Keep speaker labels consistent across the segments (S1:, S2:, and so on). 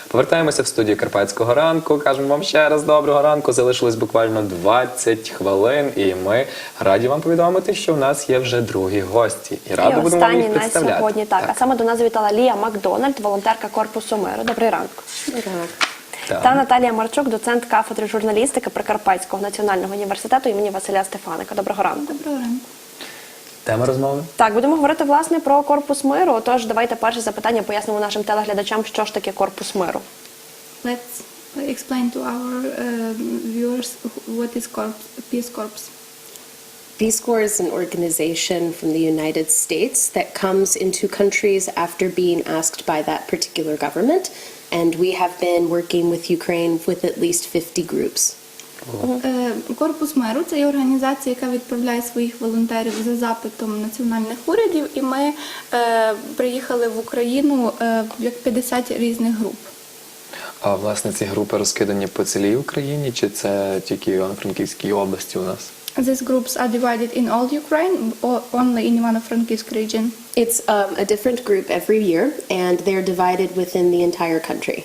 S1: Повертаємося в студію Карпатського ранку. Кажемо вам ще раз доброго ранку. Залишилось буквально 20 хвилин, і ми раді вам повідомити, що в нас є вже другі гості. І раді будемо вам їх представляти.
S2: На сьогодні, так. А саме до нас завітала Дональд, волонтерка Корпусу миру. Добрий ранок. Та Наталія Марчук, доцент кафедри журналістики Карпатського національного університету імені Василя Стефаника. Доброго ранку.
S3: Доброго ранку.
S1: Тема розмови?
S2: Так, будемо говорити, власне, про Корпус миру. Тож, давайте перше запитання пояснимо нашим телеглядачам, що ж таке Корпус миру.
S3: Let's explain to our viewers what is Peace Corps.
S4: Peace Corps is an organization from the United States that comes into countries after being asked by that particular government, and we have been working with Ukraine with at least 50 groups.
S3: Корпус миру – це є організація, яка відправляє своїх волонтерів за запитом національних урядів, і ми приїхали в Україну як 50 різних груп.
S1: А, власне, ці групи розкидані по цілій Україні, чи це тільки в Івано-Франківській області у нас?
S3: These groups are divided in all Ukraine or only in Ivano-Frankivsk region?
S4: It's a different group every year, and they're divided within the entire country.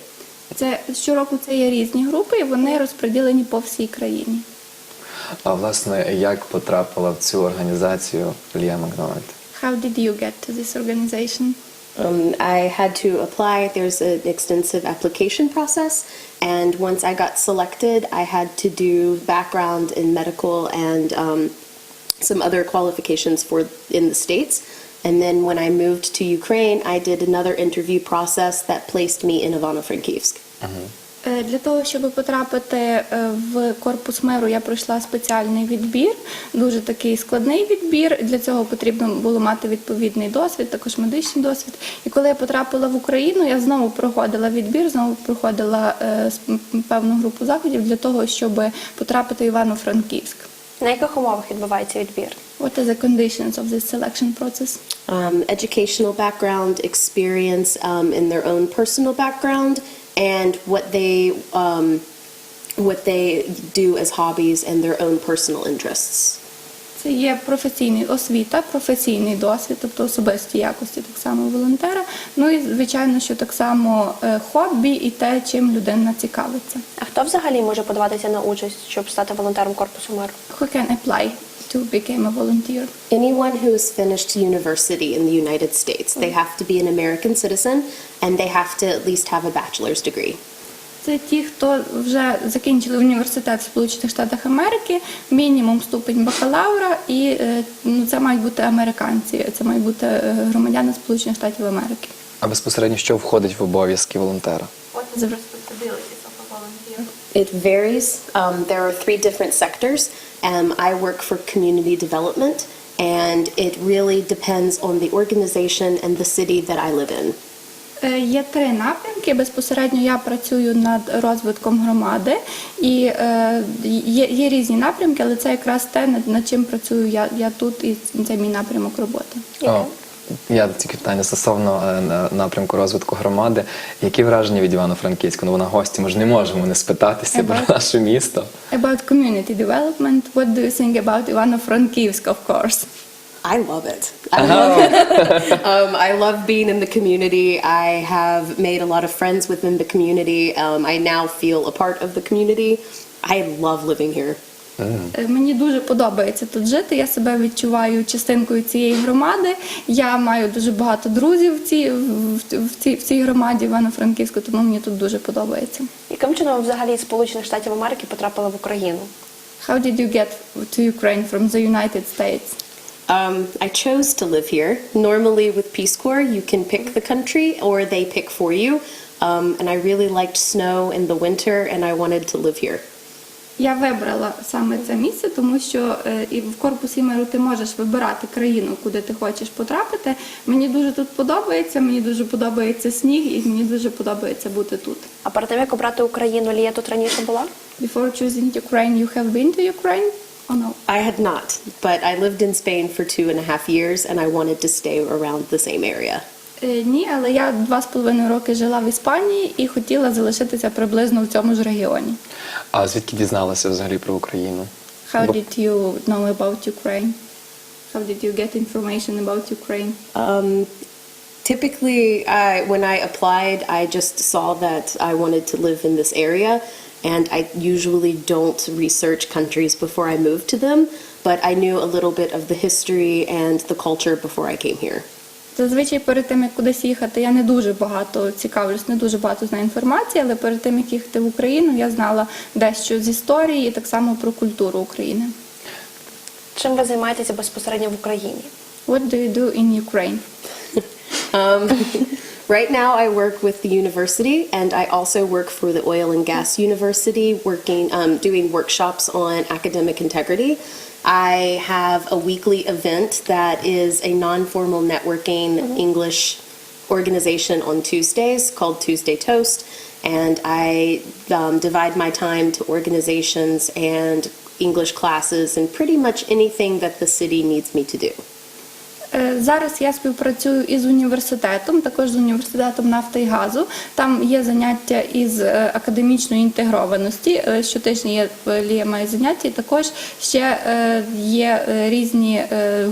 S3: Щороку це є різні групи, і вони розподілені по всій країні.
S1: А, власне, як потрапила в цю організацію Лія Макдональд?
S3: How did you get to this organization?
S4: I had to apply. There's an extensive application process, and once I got selected, I had to do background in medical and some other qualifications in the States. And then when I moved to Ukraine, I did another interview process that placed me in Ivano-Frankivsk.
S3: Для того, щоб потрапити в Корпус миру, я пройшла спеціальний відбір, дуже такий складний відбір. Для цього потрібно було мати відповідний досвід, також медичний досвід. І коли я потрапила в Україну, я знову проходила відбір, знову проходила певну групу заходів для того, щоб потрапити в Івано-Франківськ.
S2: На яких умовах відбувається відбір?
S3: What are the conditions of this selection process?
S4: Educational background, experience in their own personal background, and what they do as hobbies and their own personal interests.
S3: Це є професійний освіта, професійний досвід, тобто особисті якості так само волонтера. Ну і, звичайно, що так само хобі і те, чим людина цікавиться.
S2: А хто взагалі може подаватися на участь, щоб стати волонтером Корпусу миру?
S3: Who can apply to become a volunteer?
S4: Anyone who has finished university in the United States. They have to be an American citizen, and they have to at least have a bachelor's degree.
S3: Це ті, хто вже закінчили університет в Сполучених Штатах Америки, мінімум ступень бакалавра, і це мають бути американці, це мають бути громадяни Сполучених Штатів Америки.
S1: А безпосередньо що входить в обов'язки волонтера?
S3: What is the responsibilities of a volunteer?
S4: It varies. There are 3 different sectors. I work for community development, and it really depends on the organization and the city that I live in.
S3: Є 3 напрямки. Безпосередньо я працюю над розвитком громади. І є різні напрямки, але це якраз те, над чим працюю я тут, і це мій напрямок роботи.
S1: Я тільки питання стосовно напрямку розвитку громади. Які враження від Івано-Франківська? Ну, вона гості, ми ж не можемо не спитатися про наше місто.
S3: About community development, what do you think about Ivano-Frankivsk, of course?
S4: I love it. I love being in the community. I have made a lot of friends within the community. I now feel a part of the community. I love living here.
S3: Мені дуже подобається тут жити, я себе відчуваю частинкою цієї громади. Я маю дуже багато друзів в цій громаді Івано-Франківську, тому мені тут дуже подобається.
S2: Яким чином взагалі з Сполучених Штатів Америки потрапили в Україну?
S3: How did you get to Ukraine from the United States?
S4: I chose to live here. Normally with Peace Corps, you can pick the country or they pick for you. And I really liked snow in the winter and I wanted to live here.
S3: Я вибрала саме це місце, тому що і в Корпусі миру ти можеш вибирати країну, куди ти хочеш потрапити. Мені дуже тут подобається, мені дуже подобається сніг і мені дуже подобається бути тут.
S2: А перед тим, як обрати Україну, Лія тут раніше була?
S3: Before choosing Ukraine, you have been to Ukraine? Oh, no.
S4: I had not, but I lived in Spain for 2.5 years and I wanted to stay around the same area.
S3: Ні, але я 2,5 роки жила в Іспанії і хотіла залишитися приблизно в цьому ж регіоні.
S1: А звідки дізналася взагалі про Україну?
S3: How did you know about Ukraine? How did you get information about Ukraine?
S4: Typically, when I applied, I just saw that I wanted to live in this area, and I usually don't research countries before I move to them, but I knew a little bit of the history and the culture before I came here.
S3: Зазвичай перед тим, як кудись їхати, я не дуже багато цікавлюсь, не дуже багато знаю інформації, але перед тим, як їхати в Україну, я знала дещо з історії і так само про культуру України.
S2: Чим ви займаєтеся безпосередньо в Україні?
S3: What do you do in Ukraine?
S4: Right now I work with the university, and I also work for the Oil and Gas University, doing workshops on academic integrity. I have a weekly event that is a non-formal networking English organization on Tuesdays called Tuesday Toast, and I divide my time to organizations and English classes and pretty much anything that the city needs me to do.
S3: Зараз я співпрацюю із університетом, також з університетом нафти і газу. Там є заняття із академічної інтегрованості. Щотижня Лія має заняття. І також ще є різні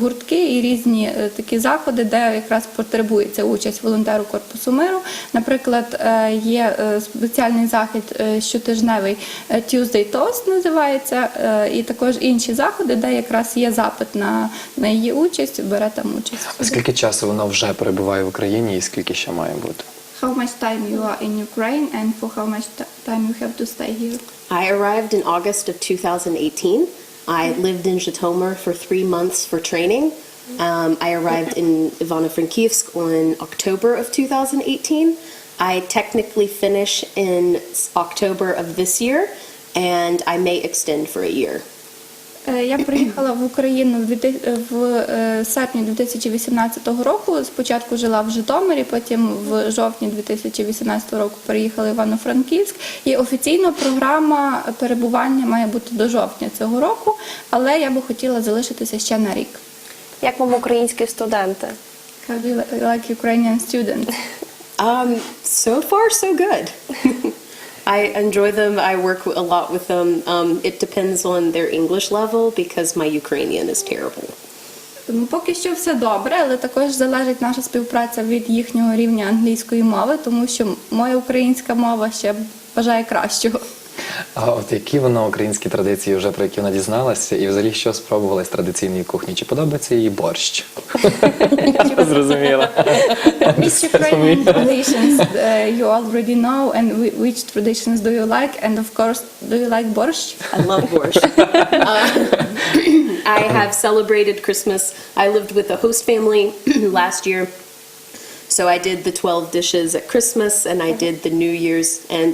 S3: гуртки і різні такі заходи, де якраз потребується участь волонтеру Корпусу миру. Наприклад, є спеціальний захід щотижневий Tuesday Toast називається, і також інші заходи, де якраз є запит на її участь, бере там участь.
S1: А скільки часу вона вже перебуває в Україні і скільки ще має бути?
S3: How much time you are in Ukraine and for how much time you have to stay here?
S4: I arrived in August of 2018. I lived in Zhytomyr for 3 months for training. I arrived in Ivano-Frankivsk in October of 2018. I technically finish in October of this year, and I may extend for a year.
S3: Я приїхала в Україну в серпні 2018 року. Спочатку жила в Житомирі, потім в жовтні 2018 року переїхала в Івано-Франківськ. І офіційно програма перебування має бути до жовтня цього року, але я би хотіла залишитися ще на рік.
S2: Як вам українські студенти?
S3: How do you like Ukrainian students?
S4: So far, so good. I enjoy them. I work a lot with them. It depends on their English level because my Ukrainian is terrible.
S3: Поки що все добре, але також залежить наша співпраця від їхнього рівня англійської мови, тому що моя українська мова ще бажає кращого.
S1: А от які вона українські традиції, вже про які вона дізналася, і взагалі що спробувала з традиційної кухні? Чи подобається їй борщ? Зрозуміло.
S3: Which Ukrainian traditions you already know and which traditions do you like? And of course, do you like borscht?
S4: I love borscht. I have celebrated Christmas. I lived with a host family last year. So I did the 12 dishes at Christmas and I did the New Year's, and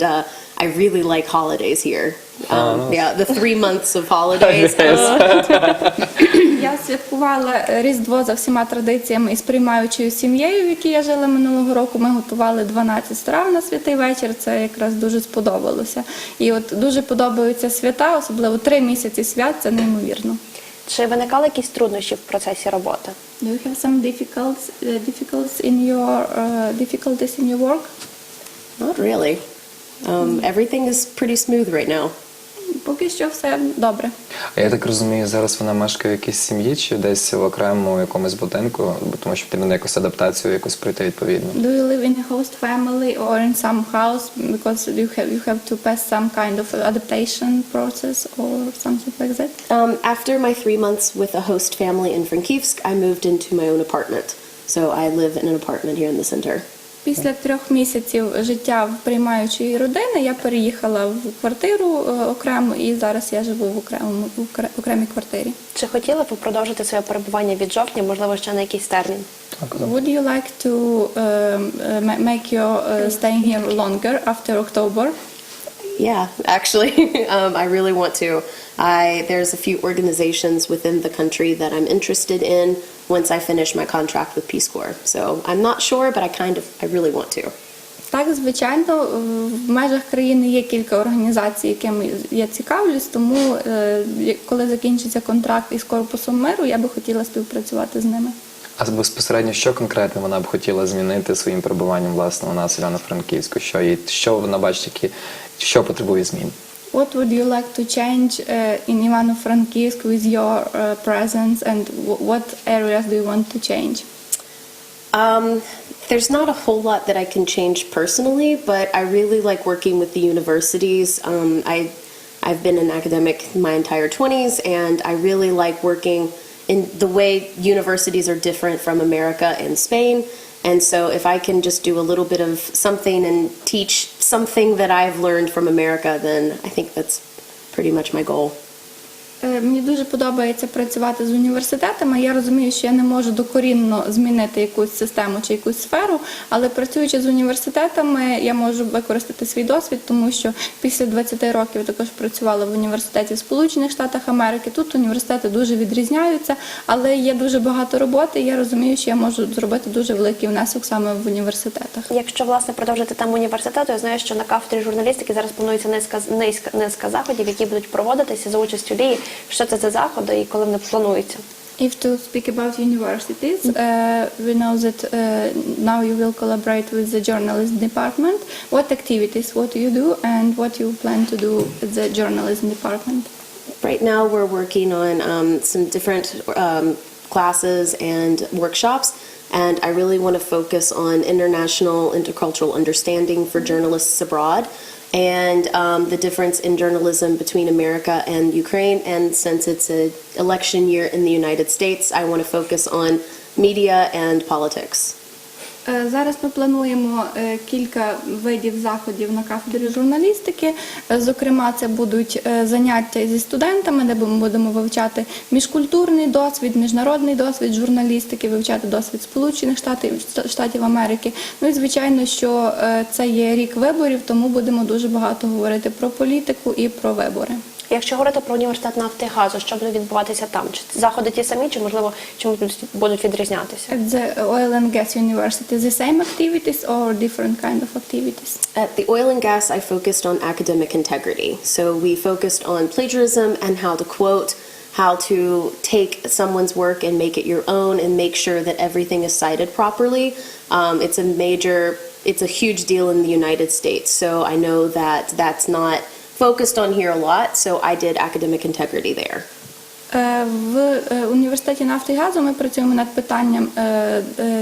S4: I really like holidays here. Yeah, the 3 months of holidays.
S3: Я святкувала Різдво за всіма традиціями із приймаючою сім'єю, в якій я жила минулого року. Ми готували 12 страв на святий вечір, це якраз дуже сподобалося. І от дуже подобаються свята, особливо 3 місяці свят, це неймовірно.
S2: Чи виникали якісь труднощі в процесі роботи?
S3: Do you have some difficulties in your work?
S4: Not really. Everything is pretty smooth right now.
S3: Поки що все добре.
S1: А я так розумію, зараз вона мешкає в якійсь сім'ї чи десь в окремому якомусь будинку, тому що потрібно якусь адаптацію якусь пройти відповідно.
S3: Do you live in a host family or in some house because you have to pass some kind of adaptation process or something like that?
S4: After my 3 months with a host family in Frankivsk, I moved into my own apartment. So I live in an apartment here in the center.
S3: Після 3 місяців життя в приймаючої родини я переїхала в квартиру окремо і зараз я живу в окремій квартирі.
S2: Чи хотіли б ви продовжити своє перебування від жовтня, можливо, ще на якийсь термін?
S3: Would you like to make your staying here longer after October?
S4: Yeah, actually, I really want to. There's a few organizations within the country that I'm interested in once I finish my contract with Peace Corps. So I'm not sure, but I really want to.
S3: Так, звичайно, в межах країни є кілька організацій, якими я цікавлюсь, тому коли закінчиться контракт із Корпусом миру, я би хотіла співпрацювати з ними.
S1: А безпосередньо, що конкретно вона б хотіла змінити своїм перебуванням, власне, у нас в Івано-Франківську? Що вона бачить, що потребує змін?
S3: What would you like to change in Ivano-Frankivsk with your presence, and what areas do you want to change?
S4: There's not a whole lot that I can change personally, but I really like working with the universities. I've been an academic my entire 20s, and I really like working in the way universities are different from America and Spain. And so if I can just do a little bit of something and teach something that I've learned from America, then I think that's pretty much my goal.
S3: Мені дуже подобається працювати з університетами. Я розумію, що я не можу докорінно змінити якусь систему чи якусь сферу, але працюючи з університетами, я можу використати свій досвід, тому що після 20 років я також працювала в університеті в Сполучених Штатах Америки. Тут університети дуже відрізняються, але є дуже багато роботи, і я розумію, що я можу зробити дуже великий внесок саме в університетах.
S2: Якщо, власне, продовжити тему університету, я знаю, що на кафедрі журналістики зараз планується низка заходів, які будуть проводитися за участю Лії. Що це за заходи і коли вони плануються?
S3: If to speak about universities, we know that now you will collaborate with the journalism department. What activities, what do you do, and what you plan to do at the journalism department?
S4: Right now we're working on some different classes and workshops, and I really want to focus on international intercultural understanding for journalists abroad, and the difference in journalism between America and Ukraine. And since it's an election year in the United States, I want to focus on media and politics.
S3: Зараз ми плануємо кілька видів заходів на кафедрі журналістики. Зокрема, це будуть заняття зі студентами, де ми будемо вивчати міжкультурний досвід, міжнародний досвід журналістики, вивчати досвід Сполучених Штатів Америки. Ну і звичайно, що це є рік виборів, тому будемо дуже багато говорити про політику і про вибори.
S2: Якщо говорити про університет нафти і газу, що буде відбуватися там? Чи заходи ті самі, чи, можливо, чимось будуть відрізнятися?
S3: At the oil and gas university, the same activities or different kind of activities?
S4: At the oil and gas, I focused on academic integrity. So we focused on plagiarism and how to quote, how to take someone's work and make it your own and make sure that everything is cited properly. It's a huge deal in the United States. So I know that that's not focused on here a lot, so I did academic integrity there.
S3: В університеті нафти і газу ми працюємо над питанням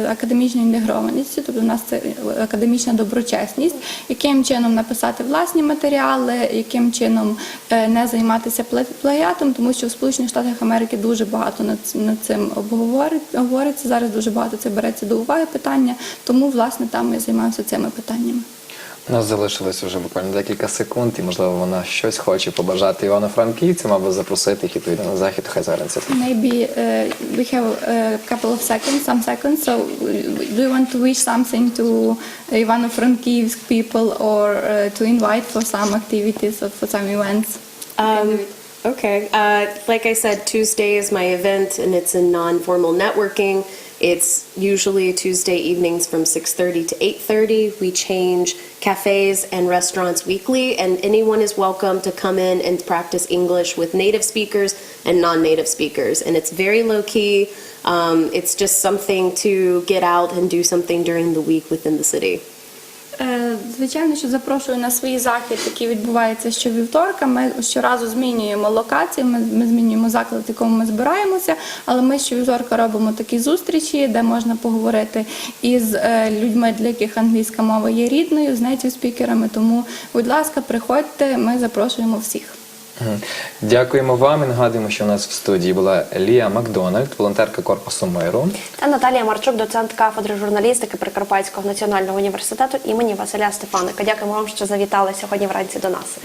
S3: академічної інтегрованості, тобто у нас це академічна доброчесність, яким чином написати власні матеріали, яким чином не займатися плагіатом, тому що в Сполучених Штатах Америки дуже багато над цим говориться, зараз дуже багато це береться до уваги питання, тому, власне, там ми займаємося цими питаннями.
S1: У нас залишилось вже буквально декілька секунд, і, можливо, вона щось хоче побажати івано-франківцям або запросити їх відповідно на захід, хай зараз.
S3: Maybe we have a couple of seconds, some seconds, so do you want to wish something to Ivano-Frankivsk people or to invite for some activities or for some events?
S4: Okay. Like I said, Tuesday is my event, and it's a non-formal networking. It's usually Tuesday evenings from 6:30 to 8:30. We change cafes and restaurants weekly, and anyone is welcome to come in and practice English with native speakers and non-native speakers. And it's very low-key. It's just something to get out and do something during the week within the city.
S3: Звичайно, що запрошую на свій захід, який відбувається щовівторка. Ми щоразу змінюємо локації, ми змінюємо заклад, в якому ми збираємося, але ми щовівторка робимо такі зустрічі, де можна поговорити із людьми, для яких англійська мова є рідною, з нейтів-спікерами. Тому, будь ласка, приходьте, ми запрошуємо всіх.
S1: Дякуємо вам і нагадуємо, що у нас в студії була Лія Макдональд, волонтерка Корпусу миру.
S2: Та Наталія Марчук, доцент кафедри журналістики при Карпатського національного університету імені Василя Стефаника. Дякуємо вам, що завітали сьогодні вранці до нас.